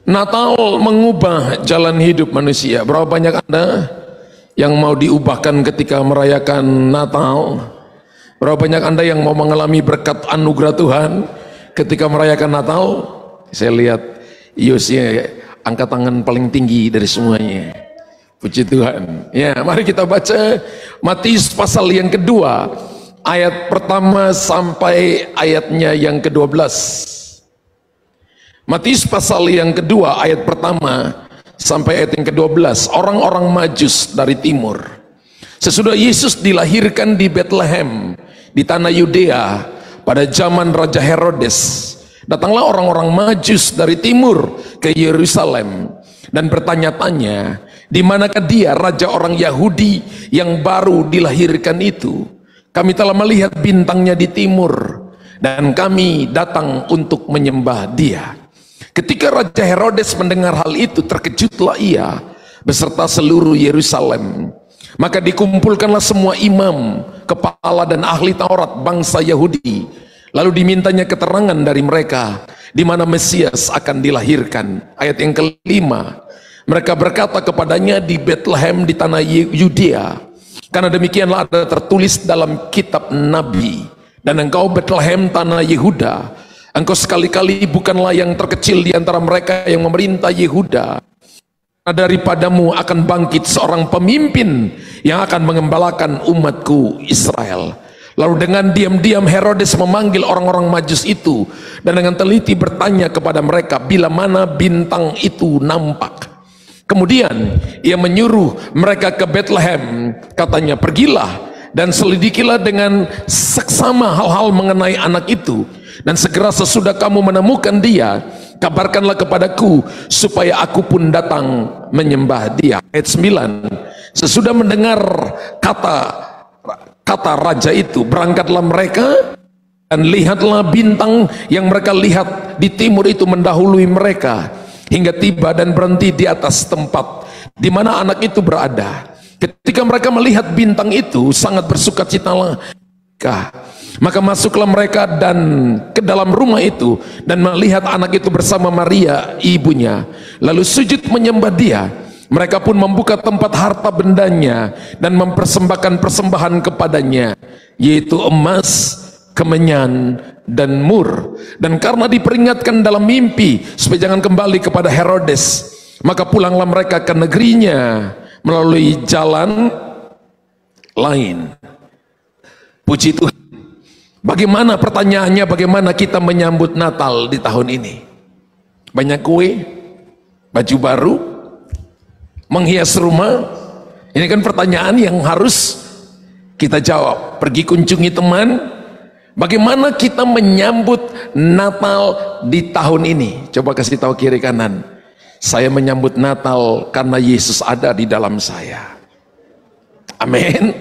Natal mengubah jalan hidup manusia. Berapa banyak Anda yang mau diubahkan ketika merayakan Natal? Berapa banyak Anda yang mau mengalami berkat anugerah Tuhan ketika merayakan Natal? Saya lihat Yosnya angkat tangan paling tinggi dari semuanya. Puji Tuhan. Ya, mari kita baca Matius pasal yang kedua, ayat pertama sampai ayatnya yang ke-12. Matius pasal yang kedua ayat pertama sampai ayat yang ke-12. Orang-orang Majus dari timur. Sesudah Yesus dilahirkan di Bethlehem di tanah Yudea pada zaman Raja Herodes, datanglah orang-orang Majus dari timur ke Yerusalem dan bertanya-tanya, di manakah dia raja orang Yahudi yang baru dilahirkan itu? Kami telah melihat bintangnya di timur dan kami datang untuk menyembah dia. Ketika Raja Herodes mendengar hal itu, terkejutlah ia beserta seluruh Yerusalem. Maka dikumpulkanlah semua imam, kepala dan ahli Taurat bangsa Yahudi. Lalu dimintanya keterangan dari mereka di mana Mesias akan dilahirkan. Ayat yang kelima, mereka berkata kepadanya, di Bethlehem di tanah Yudea, karena demikianlah ada tertulis dalam kitab Nabi. Dan engkau Bethlehem tanah Yehuda, engkau sekali-kali bukanlah yang terkecil di antara mereka yang memerintah Yehuda. Daripadamu akan bangkit seorang pemimpin yang akan mengembalakan umatku Israel. Lalu dengan diam-diam Herodes memanggil orang-orang Majus itu dan dengan teliti bertanya kepada mereka bila mana bintang itu nampak. Kemudian ia menyuruh mereka ke Bethlehem, katanya, pergilah dan selidikilah dengan seksama hal-hal mengenai anak itu, dan segera sesudah kamu menemukan dia, kabarkanlah kepadaku supaya aku pun datang menyembah dia. Ayat 9, sesudah mendengar kata raja itu, berangkatlah mereka dan lihatlah bintang yang mereka lihat di timur itu mendahului mereka hingga tiba dan berhenti di atas tempat di mana anak itu berada. Ketika mereka melihat bintang itu, sangat bersukacitalah. Maka masuklah mereka dan ke dalam rumah itu dan melihat anak itu bersama Maria ibunya, lalu sujud menyembah dia. Mereka pun membuka tempat harta bendanya dan mempersembahkan persembahan kepadanya, yaitu emas, kemenyan, dan mur. Dan karena diperingatkan dalam mimpi supaya jangan kembali kepada Herodes, maka pulanglah mereka ke negerinya melalui jalan lain. Puji Tuhan. Bagaimana pertanyaannya, bagaimana kita menyambut Natal di tahun ini? Banyak kue, baju baru, menghias rumah. Ini kan pertanyaan yang harus kita jawab. Pergi kunjungi teman. Bagaimana kita menyambut Natal di tahun ini? Coba kasih tahu kiri kanan. Saya menyambut Natal karena Yesus ada di dalam saya. Amin.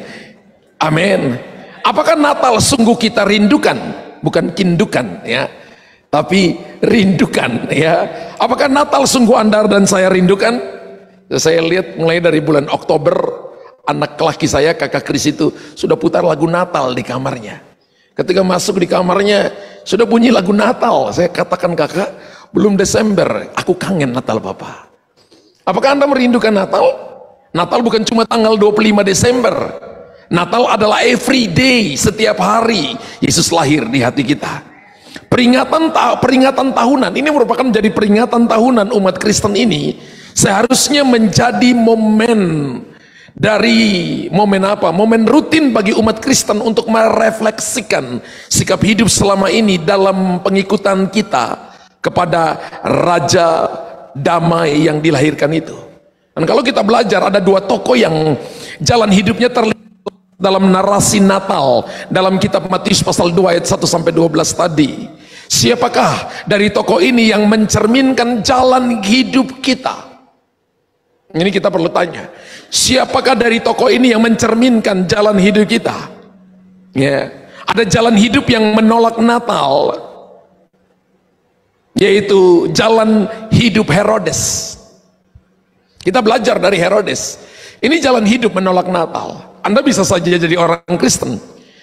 Amin. Apakah Natal sungguh kita rindukan? Bukan kindukan ya, tapi rindukan ya. Apakah Natal sungguh Anda dan saya rindukan? Saya lihat mulai dari bulan Oktober, anak laki saya, kakak Kris itu sudah putar lagu Natal di kamarnya. Ketika masuk di kamarnya sudah bunyi lagu Natal. Saya katakan, kakak, belum Desember, aku kangen Natal Papa. Apakah Anda merindukan Natal? Natal bukan cuma tanggal 25 Desember. Natal adalah every day, setiap hari Yesus lahir di hati kita. Peringatan tahunan ini merupakan menjadi peringatan tahunan umat Kristen ini. Seharusnya menjadi momen dari momen apa? Momen rutin bagi umat Kristen untuk merefleksikan sikap hidup selama ini dalam pengikutan kita kepada Raja Damai yang dilahirkan itu. Dan kalau kita belajar, ada dua tokoh yang jalan hidupnya terlihat dalam narasi Natal dalam kitab Matius pasal 2 ayat 1 sampai 12 tadi. Siapakah dari tokoh ini yang mencerminkan jalan hidup kita? Ini kita perlu tanya. Siapakah dari tokoh ini yang mencerminkan jalan hidup kita? Ya, ada jalan hidup yang menolak Natal, yaitu jalan hidup Herodes. Kita belajar dari Herodes. Ini jalan hidup menolak Natal. Anda bisa saja jadi orang Kristen,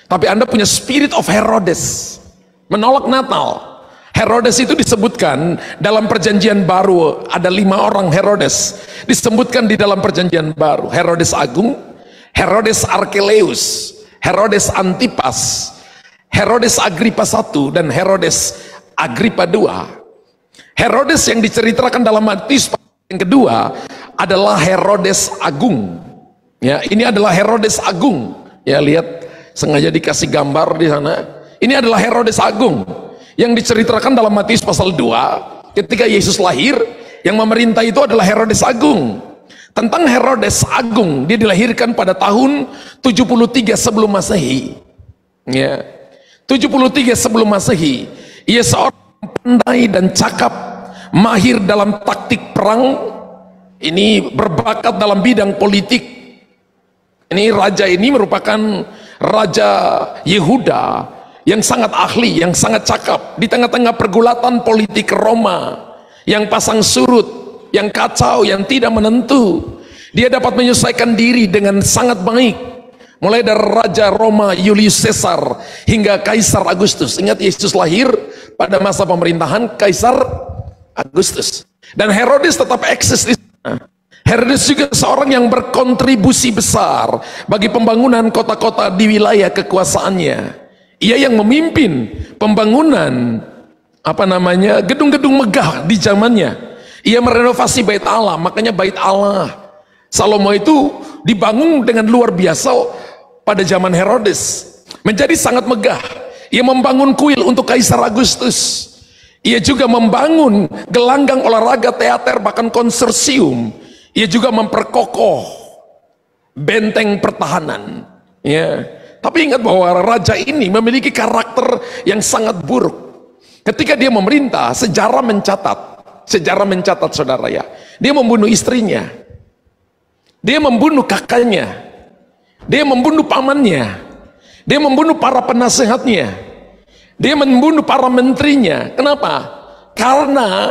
tapi Anda punya spirit of Herodes, menolak Natal. Herodes itu disebutkan dalam perjanjian baru, ada 5 orang Herodes disebutkan di dalam perjanjian baru. Herodes Agung, Herodes Archelaus, Herodes Antipas, Herodes Agrippa I, dan Herodes Agrippa II. Herodes yang diceritakan dalam Matius yang kedua adalah Herodes Agung. Ya, ini adalah Herodes Agung. Ya, lihat, sengaja dikasih gambar di sana. Ini adalah Herodes Agung yang diceritakan dalam Matius pasal 2 ketika Yesus lahir. Yang memerintah itu adalah Herodes Agung. Tentang Herodes Agung, dia dilahirkan pada tahun 73 sebelum Masehi. Ya, 73 sebelum Masehi. Ia seorang pandai dan cakap, mahir dalam taktik perang. Ini berbakat dalam bidang politik. Ini raja ini merupakan raja Yehuda yang sangat ahli, yang sangat cakap di tengah-tengah pergulatan politik Roma yang pasang surut, yang kacau, yang tidak menentu. Dia dapat menyelesaikan diri dengan sangat baik, mulai dari Raja Roma Julius Caesar hingga Kaisar Agustus. Ingat, Yesus lahir pada masa pemerintahan Kaisar Agustus, dan Herodes tetap eksis di sana. Herodes juga seorang yang berkontribusi besar bagi pembangunan kota-kota di wilayah kekuasaannya. Ia yang memimpin pembangunan gedung-gedung megah di zamannya. Ia merenovasi bait Allah, makanya bait Allah Salomo itu dibangun dengan luar biasa pada zaman Herodes, menjadi sangat megah. Ia membangun kuil untuk Kaisar Agustus. Ia juga membangun gelanggang olahraga, teater, bahkan konsorsium. Ia juga memperkokoh benteng pertahanan. Ya. Tapi ingat bahwa raja ini memiliki karakter yang sangat buruk. Ketika dia memerintah, sejarah mencatat saudara ya, dia membunuh istrinya, dia membunuh kakaknya, dia membunuh pamannya, dia membunuh para penasehatnya, dia membunuh para menterinya. Kenapa? Karena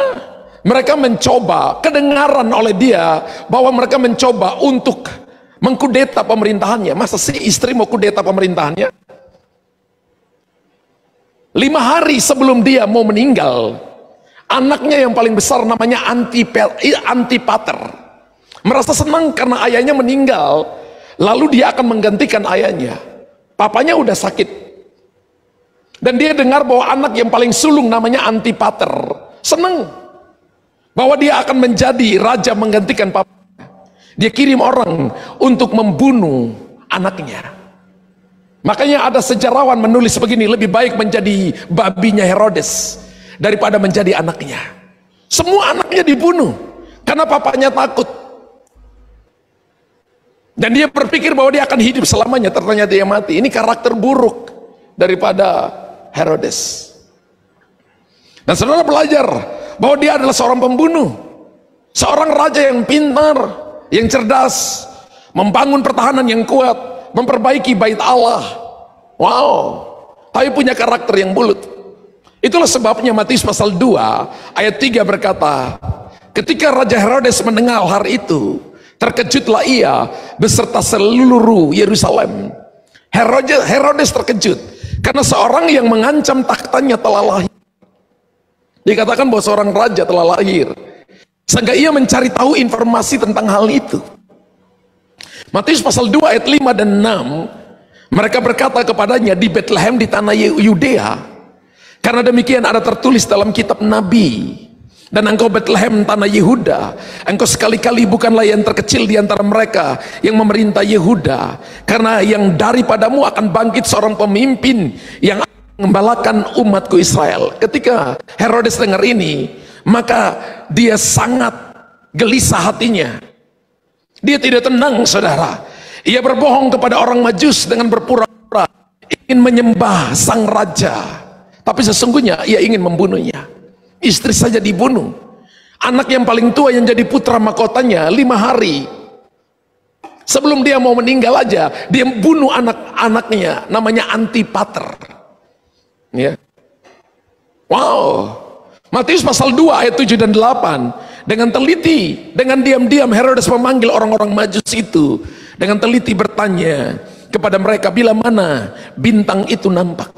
mereka mencoba, kedengaran oleh dia bahwa mereka mencoba untuk mengkudeta pemerintahannya. Masa si istri mau kudeta pemerintahannya? 5 hari sebelum dia mau meninggal, anaknya yang paling besar namanya Antipater merasa senang karena ayahnya meninggal, lalu dia akan menggantikan ayahnya. Papanya udah sakit, dan dia dengar bahwa anak yang paling sulung namanya Antipater senang bahwa dia akan menjadi raja menggantikan papanya. Dia kirim orang untuk membunuh anaknya. Makanya ada sejarawan menulis begini, lebih baik menjadi babinya Herodes daripada menjadi anaknya. Semua anaknya dibunuh karena papanya takut, dan dia berpikir bahwa dia akan hidup selamanya, ternyata dia mati. Ini karakter buruk daripada Herodes. Dan saudara belajar bahwa dia adalah seorang pembunuh, seorang raja yang pintar, yang cerdas, membangun pertahanan yang kuat, memperbaiki bait Allah. Wow, tapi punya karakter yang bulut. Itulah sebabnya Matius pasal 2 ayat 3 berkata, ketika Raja Herodes mendengar hal itu, terkejutlah ia beserta seluruh Yerusalem. Herodes terkejut karena seorang yang mengancam tahtanya telah lahir. Dikatakan bahwa seorang raja telah lahir, sehingga ia mencari tahu informasi tentang hal itu. Matius pasal 2 ayat 5 dan 6, mereka berkata kepadanya, di Bethlehem di tanah Yudea, karena demikian ada tertulis dalam kitab Nabi, dan engkau Bethlehem tanah Yehuda, engkau sekali-kali bukanlah yang terkecil di antara mereka yang memerintah Yehuda, karena yang daripadamu akan bangkit seorang pemimpin yang akan mengembalakan umatku Israel. Ketika Herodes dengar ini, maka dia sangat gelisah hatinya. Dia tidak tenang, saudara. Ia berbohong kepada orang Majus dengan berpura-pura ingin menyembah sang raja, tapi sesungguhnya ia ingin membunuhnya. Istri saja dibunuh, anak yang paling tua yang jadi putra mahkotanya 5 hari sebelum dia mau meninggal aja, dia bunuh anak-anaknya, namanya Antipater. Ya. Wow. Matius pasal 2 ayat 7 dan 8, dengan teliti, dengan diam-diam Herodes memanggil orang-orang Majus itu, dengan teliti bertanya kepada mereka, bila mana bintang itu nampak.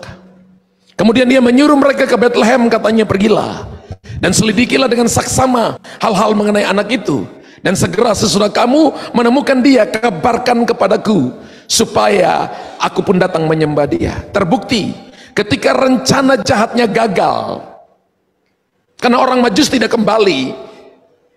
Kemudian dia menyuruh mereka ke Bethlehem, katanya pergilah dan selidikilah dengan saksama hal-hal mengenai anak itu, dan segera sesudah kamu menemukan dia, kabarkan kepadaku supaya aku pun datang menyembah dia. Terbukti ketika rencana jahatnya gagal karena orang Majus tidak kembali.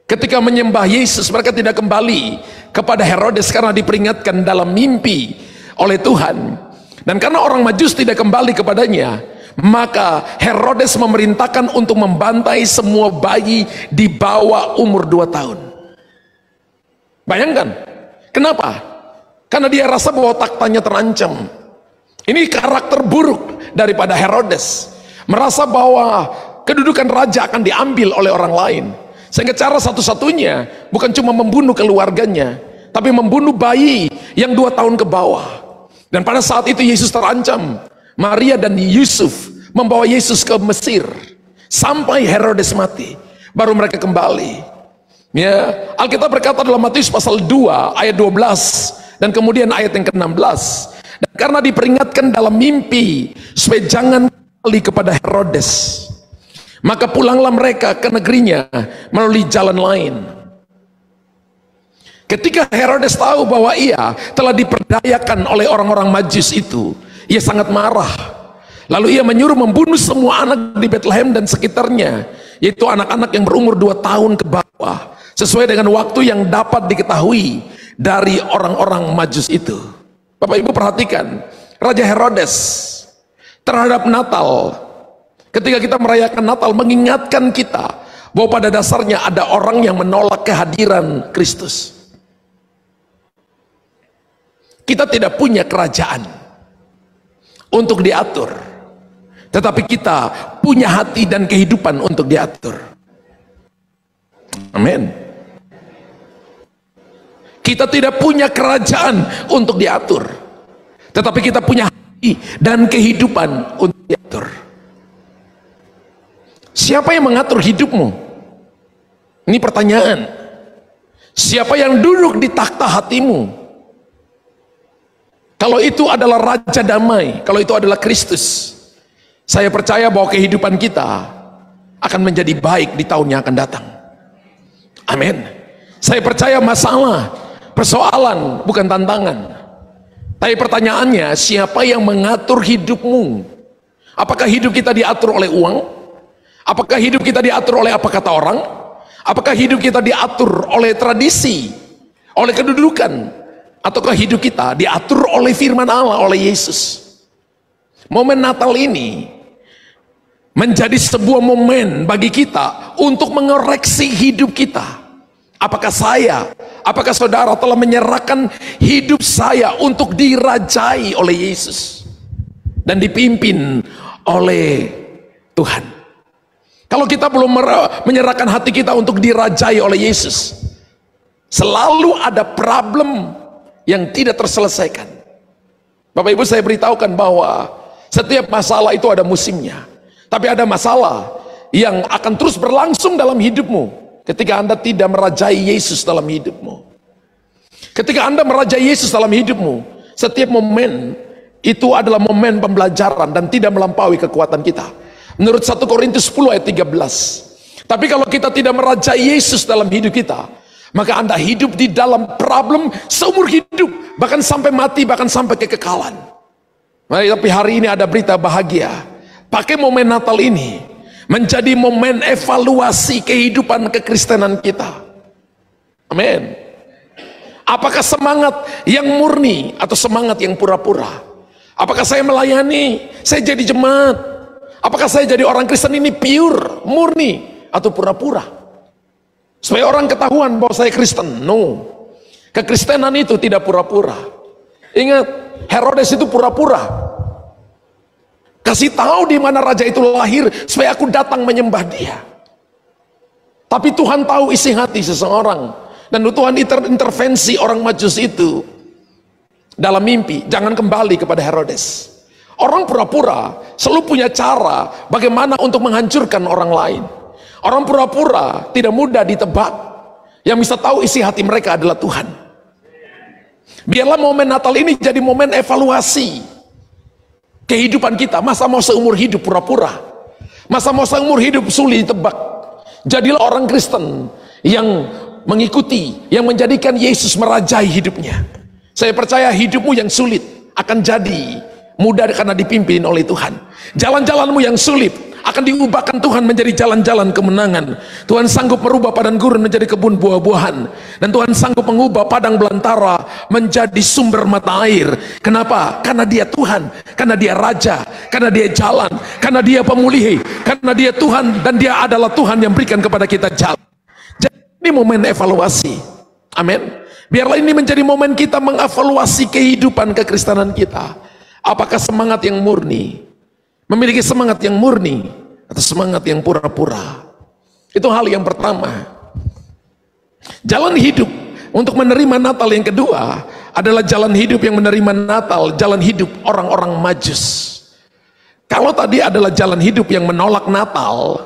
Ketika menyembah Yesus, mereka tidak kembali kepada Herodes karena diperingatkan dalam mimpi oleh Tuhan. Dan karena orang Majus tidak kembali kepadanya, maka Herodes memerintahkan untuk membantai semua bayi di bawah umur 2 tahun. Bayangkan, kenapa? Karena dia rasa bahwa taktanya terancam. Ini karakter buruk daripada Herodes, merasa bahwa kedudukan raja akan diambil oleh orang lain, sehingga cara satu-satunya bukan cuma membunuh keluarganya, tapi membunuh bayi yang 2 tahun ke bawah. Dan pada saat itu Yesus terancam. Maria dan Yusuf membawa Yesus ke Mesir sampai Herodes mati, baru mereka kembali. Ya, Alkitab berkata dalam Matius pasal 2 ayat 12 dan kemudian ayat yang ke-16, dan karena diperingatkan dalam mimpi supaya jangan kembali kepada Herodes, maka pulanglah mereka ke negerinya melalui jalan lain. Ketika Herodes tahu bahwa ia telah diperdayakan oleh orang-orang Majus itu, ia sangat marah. Lalu ia menyuruh membunuh semua anak di Bethlehem dan sekitarnya, yaitu anak-anak yang berumur 2 tahun ke bawah, sesuai dengan waktu yang dapat diketahui dari orang-orang Majus itu. Bapak Ibu perhatikan, Raja Herodes terhadap Natal, ketika kita merayakan Natal, mengingatkan kita bahwa pada dasarnya ada orang yang menolak kehadiran Kristus. Kita tidak punya kerajaan untuk diatur, tetapi kita punya hati dan kehidupan untuk diatur. Amin. Kita tidak punya kerajaan untuk diatur, tetapi kita punya hati dan kehidupan untuk diatur. Siapa yang mengatur hidupmu? Ini pertanyaan. Siapa yang duduk di takhta hatimu? Kalau itu adalah Raja Damai, kalau itu adalah Kristus, saya percaya bahwa kehidupan kita akan menjadi baik di tahun yang akan datang. Amin. Saya percaya masalah, persoalan bukan tantangan, tapi pertanyaannya, siapa yang mengatur hidupmu? Apakah hidup kita diatur oleh uang? Apakah hidup kita diatur oleh apa kata orang? Apakah hidup kita diatur oleh tradisi, oleh kedudukan? Ataukah hidup kita diatur oleh firman Allah, oleh Yesus? Momen Natal ini menjadi sebuah momen bagi kita untuk mengoreksi hidup kita. Apakah apakah saudara telah menyerahkan hidup saya untuk dirajai oleh Yesus dan dipimpin oleh Tuhan? Kalau kita belum menyerahkan hati kita untuk dirajai oleh Yesus, selalu ada problem yang tidak terselesaikan. Bapak Ibu, saya beritahukan bahwa setiap masalah itu ada musimnya, tapi ada masalah yang akan terus berlangsung dalam hidupmu ketika Anda tidak merajai Yesus dalam hidupmu. Ketika Anda merajai Yesus dalam hidupmu, setiap momen itu adalah momen pembelajaran dan tidak melampaui kekuatan kita. Menurut 1 Korintus 10 ayat 13. Tapi kalau kita tidak merajai Yesus dalam hidup kita, maka Anda hidup di dalam problem seumur hidup, bahkan sampai mati, bahkan sampai kekekalan. Tapi hari ini ada berita bahagia. Pakai momen Natal ini menjadi momen evaluasi kehidupan kekristenan kita. Amin. Apakah semangat yang murni atau semangat yang pura-pura? Apakah saya melayani, saya jadi jemaat? Apakah saya jadi orang Kristen ini pure, murni, atau pura-pura? Supaya orang ketahuan bahwa saya Kristen. No, kekristenan itu tidak pura-pura. Ingat, Herodes itu pura-pura. Kasih tahu di mana raja itu lahir supaya aku datang menyembah dia. Tapi Tuhan tahu isi hati seseorang, dan Tuhan intervensi orang Majus itu dalam mimpi. Jangan kembali kepada Herodes. Orang pura-pura selalu punya cara bagaimana untuk menghancurkan orang lain. Orang pura-pura tidak mudah ditebak. Yang bisa tahu isi hati mereka adalah Tuhan. Biarlah momen Natal ini jadi momen evaluasi. kehidupan kita. Masa mau seumur hidup pura-pura? Masa mau seumur hidup sulit ditebak? Jadilah orang Kristen yang mengikuti, yang menjadikan Yesus merajai hidupnya. Saya percaya hidupmu yang sulit akan jadi mudah karena dipimpin oleh Tuhan. Jalan-jalanmu yang sulit akan diubahkan Tuhan menjadi jalan-jalan kemenangan. Tuhan sanggup merubah padang gurun menjadi kebun buah-buahan, dan Tuhan sanggup mengubah padang belantara menjadi sumber mata air. Kenapa? Karena Dia Tuhan, karena Dia Raja, karena Dia jalan, karena Dia pemulih, karena Dia Tuhan, dan Dia adalah Tuhan yang berikan kepada kita jalan. Jadi ini momen evaluasi. Amin. Biarlah ini menjadi momen kita mengevaluasi kehidupan kekristenan kita. Apakah semangat yang murni, memiliki semangat yang murni, atau semangat yang pura-pura? Itu hal yang pertama. Jalan hidup untuk menerima Natal yang kedua adalah jalan hidup yang menerima Natal, jalan hidup orang-orang Majus. Kalau tadi adalah jalan hidup yang menolak Natal,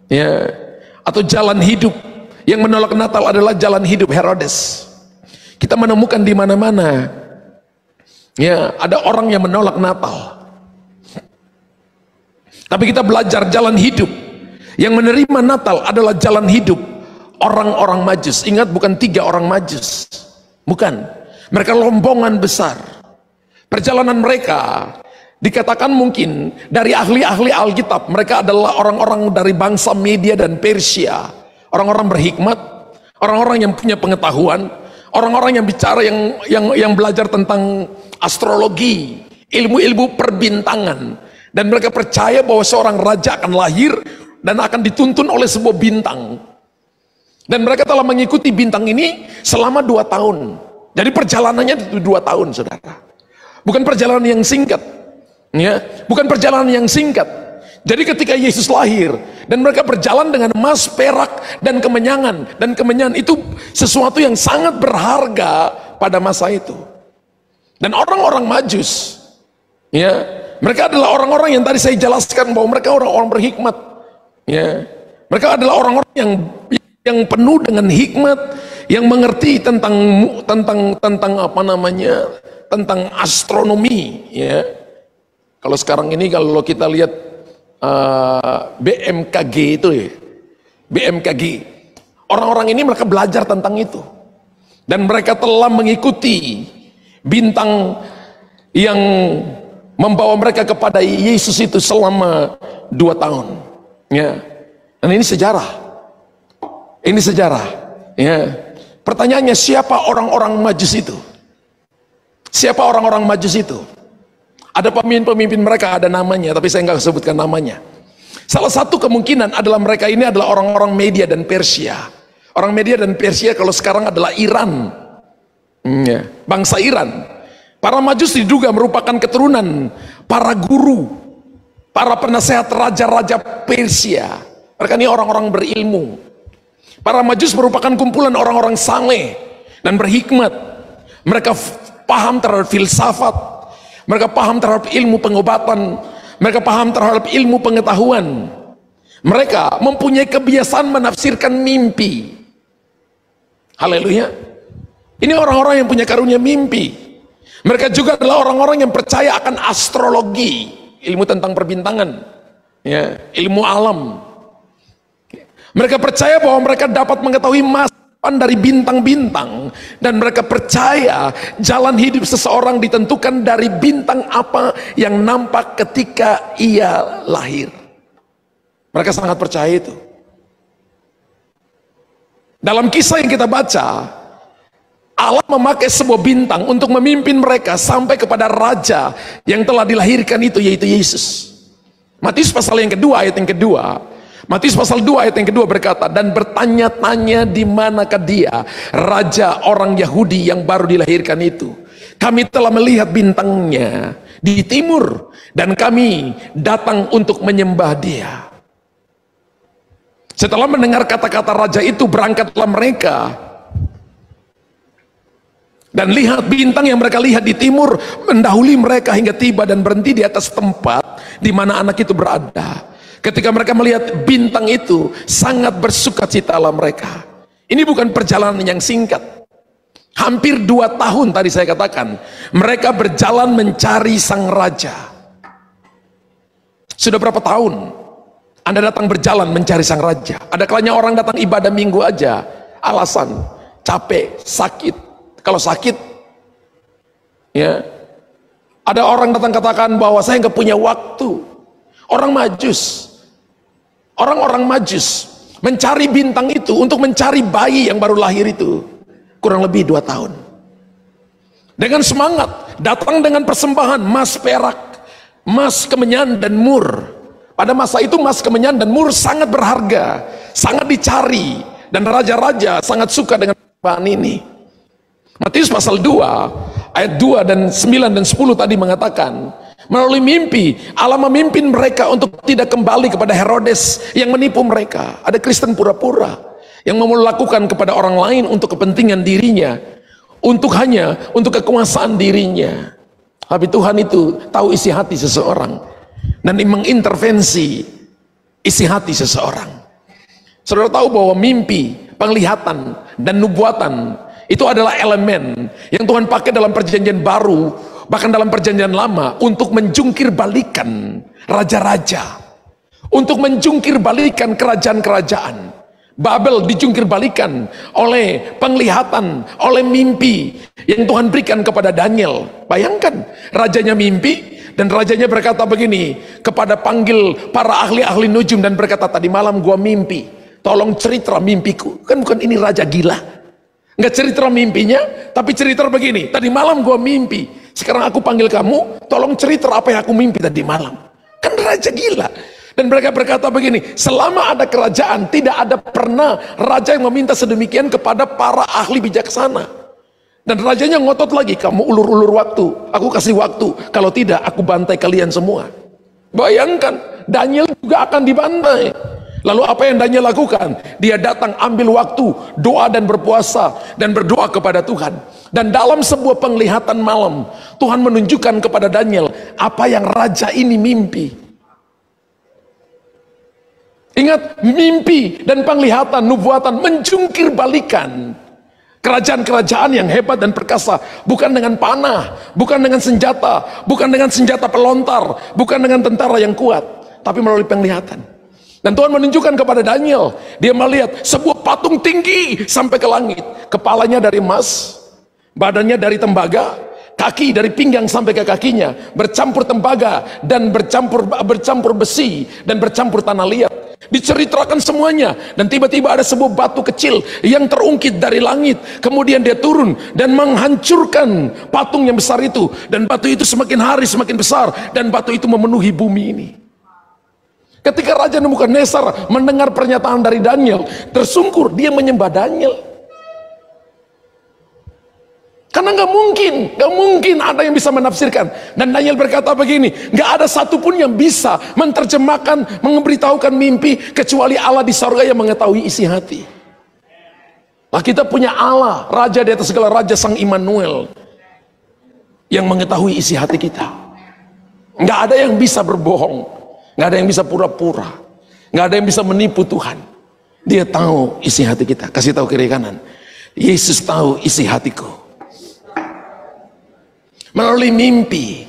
ya, atau jalan hidup yang menolak Natal adalah jalan hidup Herodes. Kita menemukan di mana-mana, ya, ada orang yang menolak Natal. Tapi kita belajar jalan hidup yang menerima Natal adalah jalan hidup orang-orang Majus. Ingat, bukan 3 orang Majus, bukan. Mereka rombongan besar. Perjalanan mereka dikatakan mungkin dari ahli-ahli Alkitab, mereka adalah orang-orang dari bangsa Media dan Persia, orang-orang berhikmat, orang-orang yang punya pengetahuan, orang-orang yang bicara, yang belajar tentang astrologi, ilmu-ilmu perbintangan. Dan mereka percaya bahwa seorang raja akan lahir dan akan dituntun oleh sebuah bintang. Dan mereka telah mengikuti bintang ini selama 2 tahun. Jadi perjalanannya itu 2 tahun, saudara. Bukan perjalanan yang singkat, ya, bukan perjalanan yang singkat. Jadi ketika Yesus lahir dan mereka berjalan dengan emas, perak, dan kemenyangan, dan kemenyan itu sesuatu yang sangat berharga pada masa itu. Dan orang-orang Majus, ya, mereka adalah orang-orang yang tadi saya jelaskan bahwa mereka orang-orang berhikmat, ya. Mereka adalah orang-orang yang penuh dengan hikmat, yang mengerti tentang apa namanya, tentang astronomi, ya. Kalau sekarang ini kalau kita lihat BMKG itu, ya, BMKG, orang-orang ini mereka belajar tentang itu, dan mereka telah mengikuti bintang yang membawa mereka kepada Yesus itu selama 2 tahun, ya. Dan ini sejarah, ya. Pertanyaannya, siapa orang-orang Majus itu? Siapa orang-orang Majus itu? Ada pemimpin-pemimpin mereka, ada namanya, tapi saya nggak sebutkan namanya. Salah satu kemungkinan adalah mereka ini adalah orang-orang Media dan Persia. Orang Media dan Persia kalau sekarang adalah Iran, ya, bangsa Iran. Para Majus diduga merupakan keturunan para guru, para penasehat raja-raja Persia. Mereka ini orang-orang berilmu. Para Majus merupakan kumpulan orang-orang saleh dan berhikmat. Mereka paham terhadap filsafat, mereka paham terhadap ilmu pengobatan, mereka paham terhadap ilmu pengetahuan. Mereka mempunyai kebiasaan menafsirkan mimpi. Haleluya. Ini orang-orang yang punya karunia mimpi. Mereka juga adalah orang-orang yang percaya akan astrologi, ilmu tentang perbintangan, ya, ilmu alam. Mereka percaya bahwa mereka dapat mengetahui masa depan dari bintang-bintang, dan mereka percaya jalan hidup seseorang ditentukan dari bintang apa yang nampak ketika ia lahir. Mereka sangat percaya itu. Dalam kisah yang kita baca, Allah memakai sebuah bintang untuk memimpin mereka sampai kepada raja yang telah dilahirkan itu, yaitu Yesus. Matius pasal yang kedua, ayat yang kedua. Matius pasal 2 ayat yang kedua berkata, dan bertanya-tanya di manakah dia, raja orang Yahudi yang baru dilahirkan itu. Kami telah melihat bintangnya di timur, dan kami datang untuk menyembah dia. Setelah mendengar kata-kata raja itu, berangkatlah mereka. Dan lihat, bintang yang mereka lihat di timur mendahului mereka hingga tiba dan berhenti di atas tempat di mana anak itu berada. Ketika mereka melihat bintang itu, sangat bersukacitalah mereka. Ini bukan perjalanan yang singkat. Hampir 2 tahun tadi saya katakan, mereka berjalan mencari sang raja. Sudah berapa tahun Anda datang berjalan mencari sang raja? Ada kalanya orang datang ibadah minggu aja, alasan capek, sakit. Kalau sakit, ya, ada orang datang katakan bahwa saya nggak punya waktu. Orang Majus, orang-orang Majus mencari bintang itu untuk mencari bayi yang baru lahir itu kurang lebih 2 tahun. Dengan semangat, datang dengan persembahan emas, perak, emas, kemenyan, dan mur. Pada masa itu emas, kemenyan, dan mur sangat berharga, sangat dicari, dan raja-raja sangat suka dengan bahan ini. Matius pasal 2 ayat 2 dan 9 dan 10 tadi mengatakan, melalui mimpi Allah memimpin mereka untuk tidak kembali kepada Herodes yang menipu mereka. Ada Kristen pura-pura yang mau melakukan kepada orang lain untuk kepentingan dirinya, hanya untuk kekuasaan dirinya. Tapi Tuhan itu tahu isi hati seseorang dan mengintervensi isi hati seseorang. Saudara tahu bahwa mimpi, penglihatan, dan nubuatan itu adalah elemen yang Tuhan pakai dalam perjanjian baru, bahkan dalam perjanjian lama, untuk menjungkir balikan raja-raja, untuk menjungkir balikan kerajaan-kerajaan. Babel dijungkir balikan oleh penglihatan, oleh mimpi yang Tuhan berikan kepada Daniel. Bayangkan, rajanya mimpi dan rajanya berkata begini kepada panggil para ahli-ahli nujum dan berkata, tadi malam gua mimpi, tolong cerita mimpiku. Kan bukan ini raja gila, nggak cerita mimpinya, tapi cerita begini, tadi malam gua mimpi, sekarang aku panggil kamu, tolong cerita apa yang aku mimpi tadi malam. Kan raja gila. Dan mereka berkata begini, selama ada kerajaan tidak ada pernah raja yang meminta sedemikian kepada para ahli bijaksana. Dan rajanya ngotot lagi, kamu ulur-ulur waktu, aku kasih waktu, kalau tidak aku bantai kalian semua. Bayangkan, Daniel juga akan dibantai. Lalu apa yang Daniel lakukan? Dia datang ambil waktu, doa dan berpuasa, dan berdoa kepada Tuhan. Dan dalam sebuah penglihatan malam, Tuhan menunjukkan kepada Daniel apa yang raja ini mimpi. Ingat, mimpi dan penglihatan, nubuatan menjungkir balikan kerajaan-kerajaan yang hebat dan perkasa, bukan dengan panah, bukan dengan senjata, bukan dengan senjata pelontar, bukan dengan tentara yang kuat, tapi melalui penglihatan. Dan Tuhan menunjukkan kepada Daniel, dia melihat sebuah patung tinggi sampai ke langit, kepalanya dari emas, badannya dari tembaga, kaki dari pinggang sampai ke kakinya bercampur tembaga dan bercampur besi dan bercampur tanah liat. Diceritakan semuanya, dan tiba-tiba ada sebuah batu kecil yang terungkit dari langit, kemudian dia turun dan menghancurkan patung yang besar itu, dan batu itu semakin hari semakin besar, dan batu itu memenuhi bumi ini. Ketika Raja Nebukadnezar mendengar pernyataan dari Daniel, tersungkur, dia menyembah Daniel. Karena nggak mungkin ada yang bisa menafsirkan. Dan Daniel berkata begini, nggak ada satupun yang bisa menerjemahkan, memberitahukan mimpi kecuali Allah di sorga yang mengetahui isi hati. Nah, kita punya Allah, Raja di atas segala raja, Sang Immanuel, yang mengetahui isi hati kita. Nggak ada yang bisa berbohong, nggak ada yang bisa pura-pura, nggak ada yang bisa menipu Tuhan. Dia tahu isi hati kita. Kasih tahu kiri kanan, Yesus tahu isi hatiku. Melalui mimpi,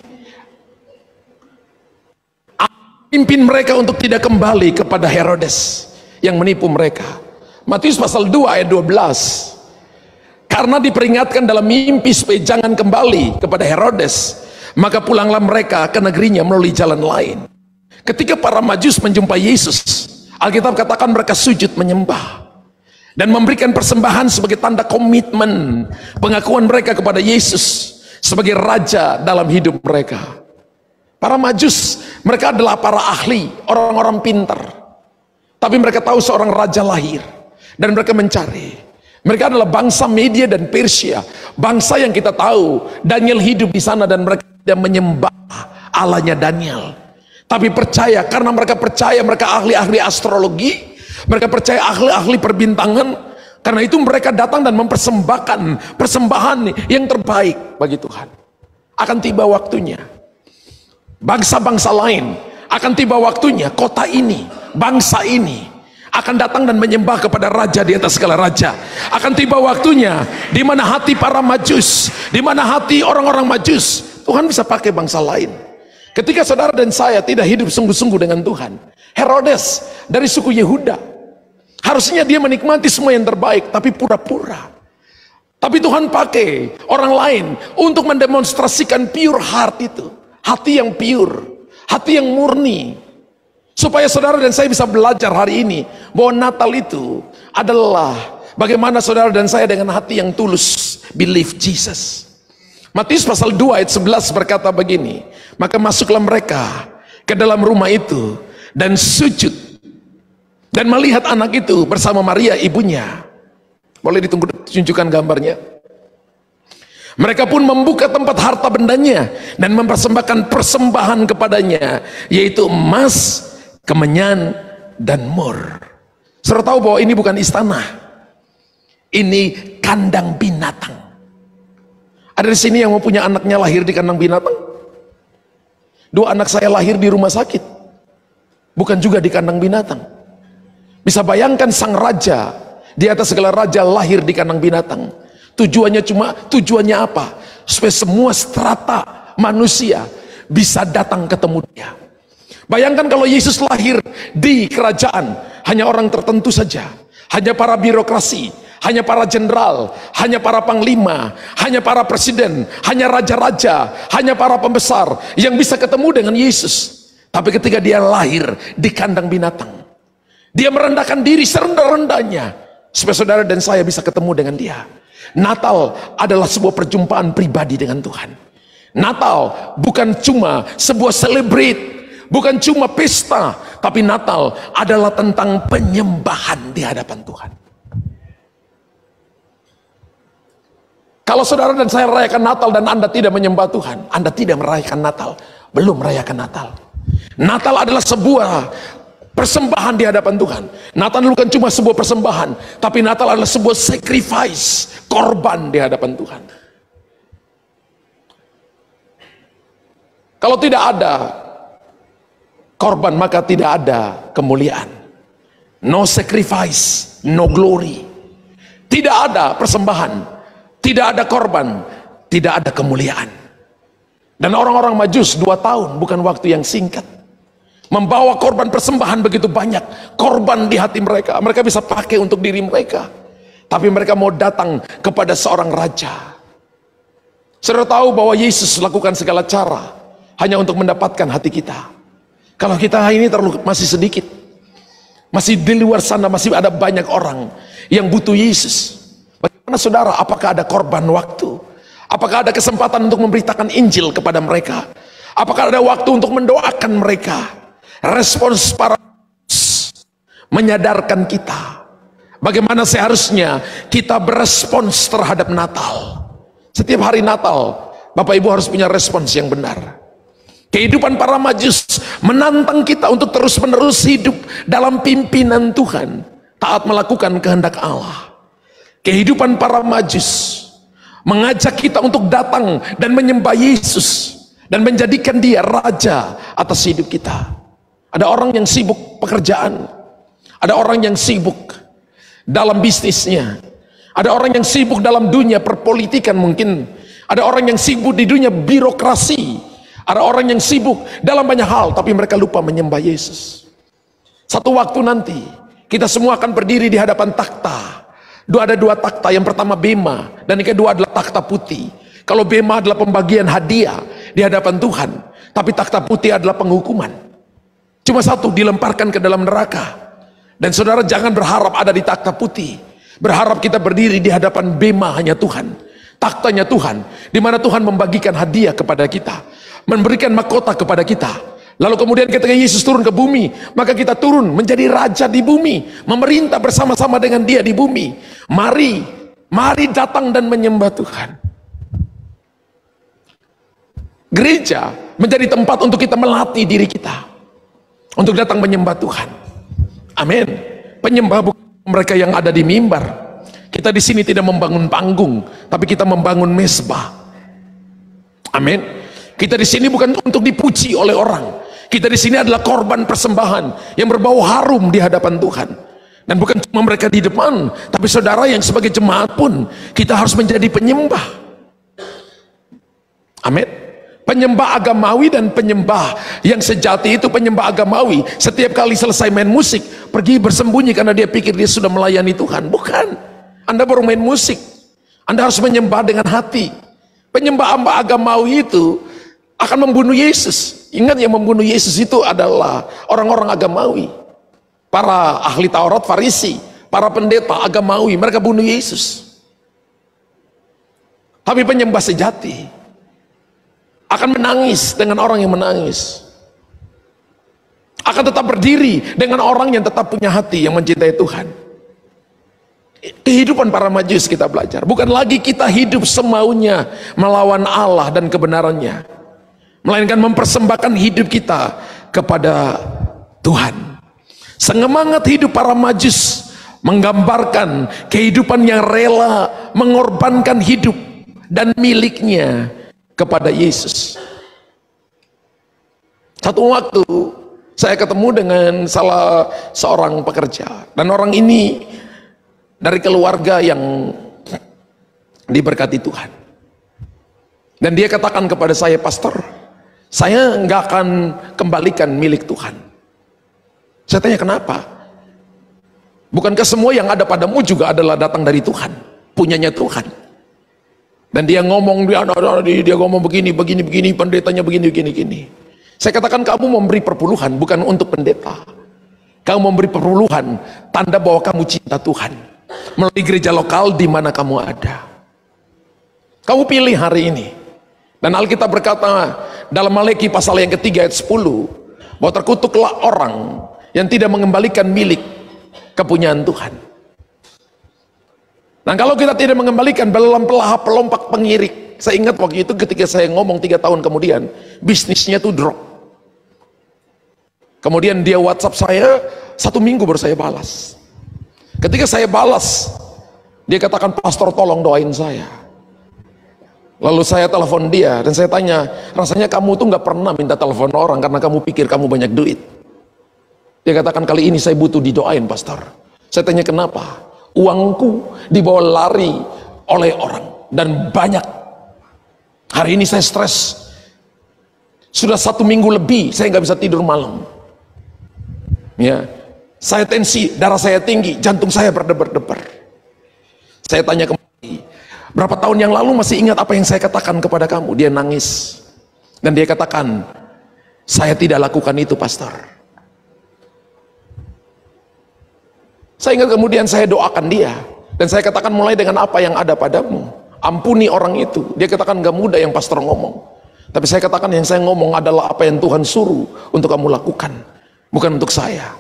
pimpin mereka untuk tidak kembali kepada Herodes yang menipu mereka. Matius pasal 2 ayat 12, karena diperingatkan dalam mimpi supaya jangan kembali kepada Herodes, maka pulanglah mereka ke negerinya melalui jalan lain. Ketika para Majus menjumpai Yesus, Alkitab katakan mereka sujud menyembah dan memberikan persembahan sebagai tanda komitmen pengakuan mereka kepada Yesus sebagai raja dalam hidup mereka. Para Majus, mereka adalah para ahli, orang-orang pintar, tapi mereka tahu seorang raja lahir, dan mereka mencari. Mereka adalah bangsa Media dan Persia, bangsa yang kita tahu Daniel hidup di sana, dan mereka tidak menyembah Allahnya Daniel, tapi percaya. Karena mereka percaya, mereka ahli-ahli astrologi, mereka percaya ahli-ahli perbintangan. Karena itu mereka datang dan mempersembahkan persembahan yang terbaik bagi Tuhan. Akan tiba waktunya, bangsa-bangsa lain akan tiba waktunya, kota ini, bangsa ini akan datang dan menyembah kepada raja di atas segala raja. Akan tiba waktunya di mana hati para Majus, di mana hati orang-orang Majus, Tuhan bisa pakai bangsa lain. Ketika saudara dan saya tidak hidup sungguh-sungguh dengan Tuhan, Herodes dari suku Yehuda, harusnya dia menikmati semua yang terbaik, tapi pura-pura. Tapi Tuhan pakai orang lain untuk mendemonstrasikan pure heart itu. Hati yang pure, hati yang murni. Supaya saudara dan saya bisa belajar hari ini bahwa Natal itu adalah bagaimana saudara dan saya dengan hati yang tulus believe Jesus. Matius pasal 2 ayat 11 berkata begini, maka masuklah mereka ke dalam rumah itu dan sujud dan melihat anak itu bersama Maria ibunya. Boleh ditunjukkan gambarnya? Mereka pun membuka tempat harta bendanya dan mempersembahkan persembahan kepadanya, yaitu emas, kemenyan, dan mur. Saudara tahu bahwa ini bukan istana, ini kandang binatang. Ada di sini yang mau punya anaknya lahir di kandang binatang? 2 anak saya lahir di rumah sakit, bukan juga di kandang binatang. Bisa bayangkan sang raja di atas segala raja lahir di kandang binatang. Tujuannya apa? Supaya semua strata manusia bisa datang ketemu dia. Bayangkan kalau Yesus lahir di kerajaan, hanya orang tertentu saja, hanya para birokrasi, hanya para jenderal, hanya para panglima, hanya para presiden, hanya raja-raja, hanya para pembesar yang bisa ketemu dengan Yesus. Tapi ketika dia lahir di kandang binatang, dia merendahkan diri serendah-rendahnya supaya saudara dan saya bisa ketemu dengan dia. Natal adalah sebuah perjumpaan pribadi dengan Tuhan. Natal bukan cuma sebuah celebrate, bukan cuma pesta, tapi Natal adalah tentang penyembahan di hadapan Tuhan. Kalau saudara dan saya merayakan Natal dan Anda tidak menyembah Tuhan, Anda tidak merayakan Natal, belum merayakan Natal. Natal adalah sebuah persembahan di hadapan Tuhan. Natal bukan cuma sebuah persembahan, tapi Natal adalah sebuah sacrifice, korban di hadapan Tuhan. Kalau tidak ada korban, maka tidak ada kemuliaan. No sacrifice, no glory. Tidak ada persembahan, tidak ada korban, tidak ada kemuliaan. Dan orang-orang Majus 2 tahun bukan waktu yang singkat, membawa korban persembahan begitu banyak, korban di hati mereka. Mereka bisa pakai untuk diri mereka, tapi mereka mau datang kepada seorang raja. Saudara tahu bahwa Yesus lakukan segala cara hanya untuk mendapatkan hati kita. Kalau kita ini masih sedikit, masih di luar sana masih ada banyak orang yang butuh Yesus. Bagaimana saudara? Apakah ada korban waktu? Apakah ada kesempatan untuk memberitakan Injil kepada mereka? Apakah ada waktu untuk mendoakan mereka? Respons para menyadarkan kita bagaimana seharusnya kita berespons terhadap Natal. Setiap hari Natal, Bapak Ibu harus punya respons yang benar. Kehidupan para Majus menantang kita untuk terus-menerus hidup dalam pimpinan Tuhan, taat melakukan kehendak Allah. Kehidupan para Majus mengajak kita untuk datang dan menyembah Yesus dan menjadikan dia raja atas hidup kita. Ada orang yang sibuk pekerjaan, ada orang yang sibuk dalam bisnisnya, ada orang yang sibuk dalam dunia perpolitikan mungkin, ada orang yang sibuk di dunia birokrasi, ada orang yang sibuk dalam banyak hal, tapi mereka lupa menyembah Yesus. Satu waktu nanti kita semua akan berdiri di hadapan takhta. Ada 2 takhta, yang pertama bema dan yang kedua adalah takhta putih. Kalau bema adalah pembagian hadiah di hadapan Tuhan, tapi takhta putih adalah penghukuman. Cuma satu, dilemparkan ke dalam neraka. Dan saudara jangan berharap ada di takhta putih, berharap kita berdiri di hadapan bema hanya Tuhan, takhtanya Tuhan, di mana Tuhan membagikan hadiah kepada kita, memberikan mahkota kepada kita. Lalu kemudian ketika Yesus turun ke bumi, maka kita turun menjadi raja di bumi, memerintah bersama-sama dengan dia di bumi. Mari datang dan menyembah Tuhan. Gereja menjadi tempat untuk kita melatih diri kita untuk datang menyembah Tuhan. Amin. Penyembah bukan mereka yang ada di mimbar. Kita di sini tidak membangun panggung, tapi kita membangun mezbah. Amin. Kita di sini bukan untuk dipuji oleh orang. Kita di sini adalah korban persembahan yang berbau harum di hadapan Tuhan. Dan bukan cuma mereka di depan, tapi saudara yang sebagai jemaat pun kita harus menjadi penyembah. Amin. Penyembah agamawi dan penyembah yang sejati itu penyembah agamawi. Setiap kali selesai main musik, pergi bersembunyi karena dia pikir dia sudah melayani Tuhan. Bukan. Anda baru main musik. Anda harus menyembah dengan hati. Penyembah agamawi itu akan membunuh Yesus. Ingat, yang membunuh Yesus itu adalah orang-orang agamawi. Para ahli Taurat, Farisi, para pendeta agamawi, mereka bunuh Yesus. Tapi penyembah sejati akan menangis dengan orang yang menangis, akan tetap berdiri dengan orang yang tetap punya hati yang mencintai Tuhan. Kehidupan para Majus kita belajar, bukan lagi kita hidup semaunya melawan Allah dan kebenarannya, melainkan mempersembahkan hidup kita kepada Tuhan. Semangat hidup para Majus menggambarkan kehidupan yang rela mengorbankan hidup dan miliknya kepada Yesus. Satu waktu saya ketemu dengan salah seorang pekerja, dan orang ini dari keluarga yang diberkati Tuhan. Dan dia katakan kepada saya, "Pastor, saya nggak akan kembalikan milik Tuhan." Saya tanya, "Kenapa? Bukankah semua yang ada padamu juga adalah datang dari Tuhan, punyanya Tuhan?" Dan dia ngomong, dia ngomong begini, pendetanya begini. Saya katakan, kamu memberi perpuluhan bukan untuk pendeta. Kamu memberi perpuluhan, tanda bahwa kamu cinta Tuhan. Melalui gereja lokal di mana kamu ada. Kamu pilih hari ini. Dan Alkitab berkata dalam Malaki pasal yang ketiga ayat 10, bahwa terkutuklah orang yang tidak mengembalikan milik kepunyaan Tuhan. Nah, kalau kita tidak mengembalikan, dalam pelompak pengirik. Saya ingat waktu itu ketika saya ngomong 3 tahun kemudian, bisnisnya tuh drop. Kemudian dia WhatsApp saya, 1 minggu baru saya balas. Ketika saya balas, dia katakan, "Pastor, tolong doain saya." Lalu saya telepon dia dan saya tanya, "Rasanya kamu tuh nggak pernah minta telepon orang karena kamu pikir kamu banyak duit." Dia katakan, "Kali ini saya butuh didoain, Pastor." Saya tanya, "Kenapa?" "Uangku dibawa lari oleh orang dan banyak. Hari ini saya stres. Sudah 1 minggu lebih saya nggak bisa tidur malam. Ya, saya tensi, darah saya tinggi, jantung saya berdebar-debar." Saya tanya kembali, "Berapa tahun yang lalu masih ingat apa yang saya katakan kepada kamu?" Dia nangis dan dia katakan, "Saya tidak lakukan itu, Pastor." Saya ingat kemudian saya doakan dia dan saya katakan, "Mulai dengan apa yang ada padamu, ampuni orang itu." Dia katakan, "Gak mudah yang pastor ngomong." Tapi saya katakan, yang saya ngomong adalah apa yang Tuhan suruh untuk kamu lakukan, bukan untuk saya.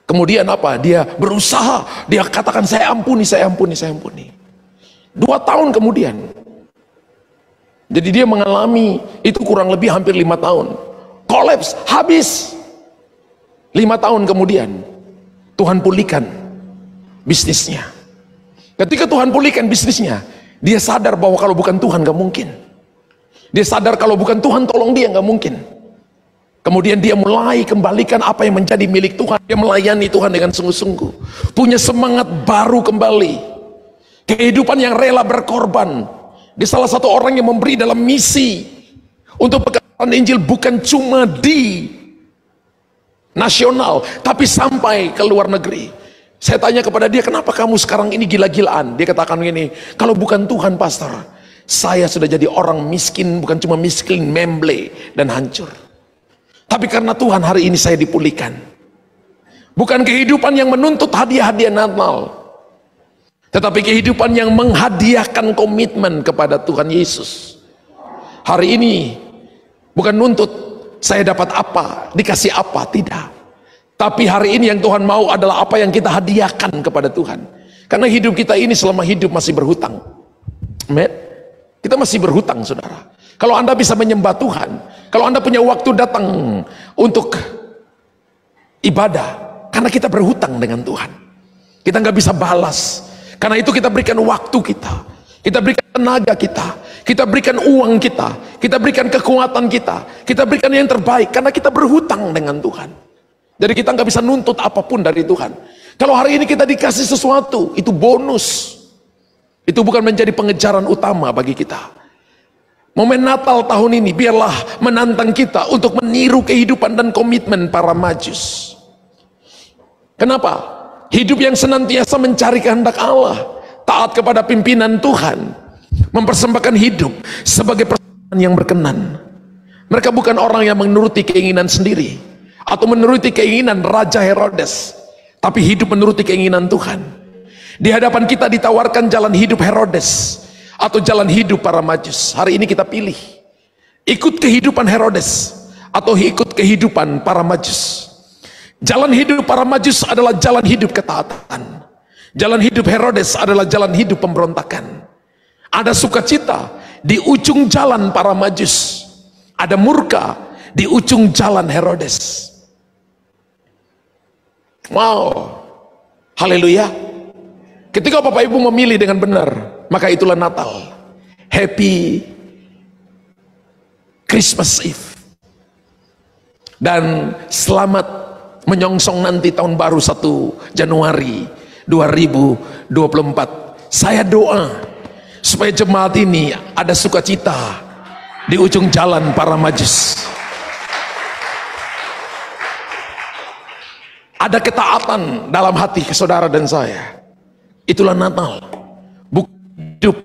Kemudian apa? Dia berusaha, dia katakan, "Saya ampuni, saya ampuni, saya ampuni." 2 tahun kemudian, jadi dia mengalami itu kurang lebih hampir 5 tahun. Kolaps, habis. 5 tahun kemudian Tuhan pulihkan bisnisnya. Ketika Tuhan pulihkan bisnisnya, dia sadar bahwa kalau bukan Tuhan gak mungkin. Dia sadar kalau bukan Tuhan tolong dia gak mungkin. Kemudian dia mulai kembalikan apa yang menjadi milik Tuhan. Dia melayani Tuhan dengan sungguh-sungguh, punya semangat baru kembali, kehidupan yang rela berkorban. Dia salah satu orang yang memberi dalam misi untuk pekerjaan Injil, bukan cuma di nasional, tapi sampai ke luar negeri. Saya tanya kepada dia, "Kenapa kamu sekarang ini gila-gilaan?" Dia katakan gini, "Kalau bukan Tuhan, Pastor, saya sudah jadi orang miskin, bukan cuma miskin, memble dan hancur. Tapi karena Tuhan hari ini saya dipulihkan." Bukan kehidupan yang menuntut hadiah-hadiah Natal, tetapi kehidupan yang menghadiahkan komitmen kepada Tuhan Yesus. Hari ini bukan nuntut saya dapat apa, dikasih apa, tidak. Tapi hari ini yang Tuhan mau adalah apa yang kita hadiahkan kepada Tuhan. Karena hidup kita ini selama hidup masih berhutang. Amen. Kita masih berhutang, saudara. Kalau Anda bisa menyembah Tuhan, kalau Anda punya waktu datang untuk ibadah, karena kita berhutang dengan Tuhan. Kita nggak bisa balas. Karena itu kita berikan waktu kita. Kita berikan tenaga kita berikan uang kita berikan kekuatan kita berikan yang terbaik, karena kita berhutang dengan Tuhan. Jadi kita nggak bisa nuntut apapun dari Tuhan. Kalau hari ini kita dikasih sesuatu, itu bonus. Itu bukan menjadi pengejaran utama bagi kita. Momen Natal tahun ini biarlah menantang kita untuk meniru kehidupan dan komitmen para Majus. Kenapa? Hidup yang senantiasa mencari kehendak Allah, taat kepada pimpinan Tuhan, mempersembahkan hidup sebagai persembahan yang berkenan. Mereka bukan orang yang menuruti keinginan sendiri atau menuruti keinginan Raja Herodes, tapi hidup menuruti keinginan Tuhan. Di hadapan kita ditawarkan jalan hidup Herodes atau jalan hidup para Majus. Hari ini kita pilih ikut kehidupan Herodes atau ikut kehidupan para Majus. Jalan hidup para Majus adalah jalan hidup ketaatan. Jalan hidup Herodes adalah jalan hidup pemberontakan. Ada sukacita di ujung jalan para Majus, ada murka di ujung jalan Herodes. Wow, haleluya. Ketika Bapak Ibu memilih dengan benar, maka itulah Natal. Happy Christmas Eve. Dan selamat menyongsong nanti tahun baru 1 Januari 2024. Saya doa supaya jemaat ini ada sukacita di ujung jalan para Majus. Ada ketaatan dalam hati saudara dan saya. Itulah Natal. Bukan hidup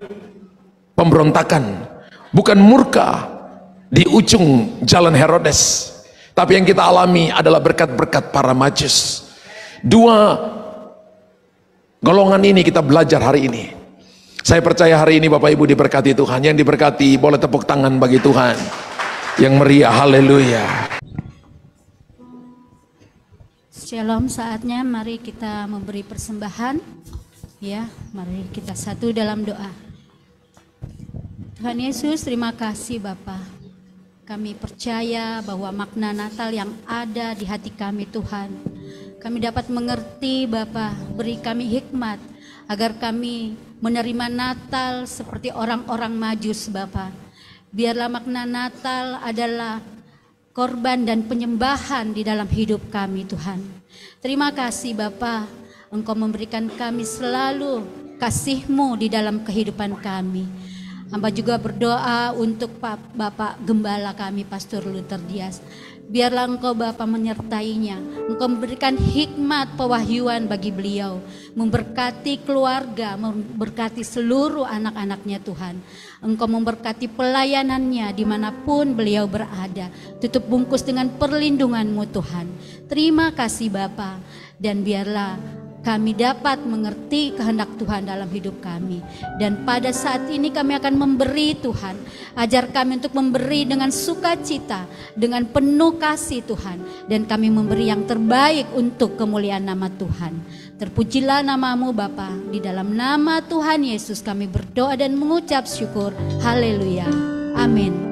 pemberontakan, bukan murka di ujung jalan Herodes, tapi yang kita alami adalah berkat-berkat para Majus. Dua golongan ini kita belajar hari ini. Saya percaya hari ini Bapak Ibu diberkati Tuhan. Yang diberkati boleh tepuk tangan bagi Tuhan yang meriah. Haleluya. Shalom, saatnya mari kita memberi persembahan. Ya, mari kita satu dalam doa. Tuhan Yesus, terima kasih Bapa. Kami percaya bahwa makna Natal yang ada di hati kami Tuhan, kami dapat mengerti Bapa. Beri kami hikmat agar kami menerima Natal seperti orang-orang Majus Bapa. Biarlah makna Natal adalah korban dan penyembahan di dalam hidup kami Tuhan. Terima kasih Bapa, Engkau memberikan kami selalu kasih-Mu di dalam kehidupan kami. Hamba juga berdoa untuk Bapak Gembala kami, Pastor Luther Dias. Biarlah Engkau Bapa menyertainya. Engkau memberikan hikmat pewahyuan bagi beliau. Memberkati keluarga, memberkati seluruh anak-anaknya Tuhan. Engkau memberkati pelayanannya dimanapun beliau berada. Tutup bungkus dengan perlindungan-Mu Tuhan. Terima kasih Bapa. Dan biarlah kami dapat mengerti kehendak Tuhan dalam hidup kami. Dan pada saat ini kami akan memberi Tuhan. Ajar kami untuk memberi dengan sukacita, dengan penuh kasih Tuhan. Dan kami memberi yang terbaik untuk kemuliaan nama Tuhan. Terpujilah nama-Mu Bapa. Di dalam nama Tuhan Yesus kami berdoa dan mengucap syukur. Haleluya. Amin.